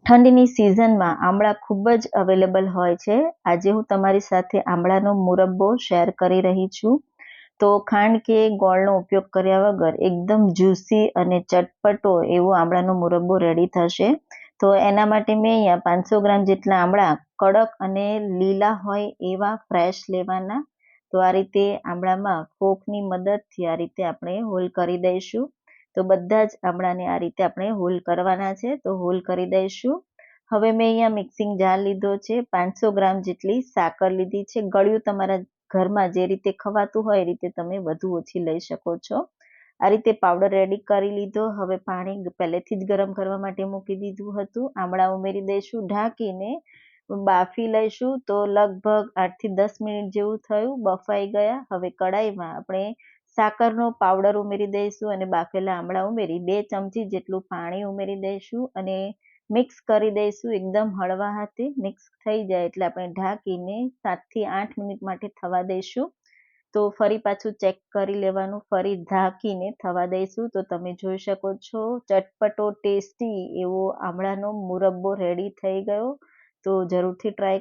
ઠંડીની સિઝનમાં આમળા ખૂબ જ અવેલેબલ હોય છે. આજે હું તમારી સાથે આમળાનો મુરબ્બો શેર કરી રહી છું. તો ખાંડ કે ગોળનો ઉપયોગ કર્યા વગર એકદમ જ્યુસી અને ચટપટો એવો આમળાનો મુરબ્બો રેડી થશે. તો એના માટે મેં અહીંયા 500 ગ્રામ જેટલા આમળા કડક અને લીલા હોય એવા ફ્રેશ લેવાના. તો આ રીતે આમળામાં ફોકની મદદથી આ રીતે આપણે હોલ કરી દઈશું. તો બધા જ આમળાને આ રીતે આપણે હોલ કરવાના છે. તો હોલ કરી દઈશું. હવે મેં અહીંયા મિક્સિંગ જાર લીધો છે. 500 ગ્રામ જેટલી સાકર લીધી છે. ગળ્યું તમારા ઘરમાં જે રીતે ખવાતું હોય એ રીતે તમે વધુ ઓછી લઈ શકો છો. આ રીતે પાવડર રેડી કરી લીધો. હવે પાણી પહેલેથી જ ગરમ કરવા માટે મૂકી દીધું હતું. આમળા ઉમેરી દઈશું, ઢાંકીને બાફી લઈશું. તો લગભગ 8 થી 10 મિનિટ જેવું થયું, બફાઈ ગયા. હવે કડાઈમાં આપણે સાકરનો પાવડર ઉમેરી દઈશું અને બાફેલા આમળા ઉમેરી 2 ચમચી જેટલું પાણી ઉમેરી દઈશું અને મિક્સ કરી દઈશું. એકદમ હળવા હાથે મિક્સ થઈ જાય એટલે આપણે ઢાંકીને 7 થી 8 મિનિટ માટે થવા દઈશું. તો ફરી પાછું ચેક કરી લેવાનું, ફરી ઢાંકીને થવા દઈશું. તો તમે જોઈ શકો છો ચટપટો ટેસ્ટી એવો આમળાનો મુરબ્બો રેડી થઈ ગયો. તો જરૂરથી ટ્રાય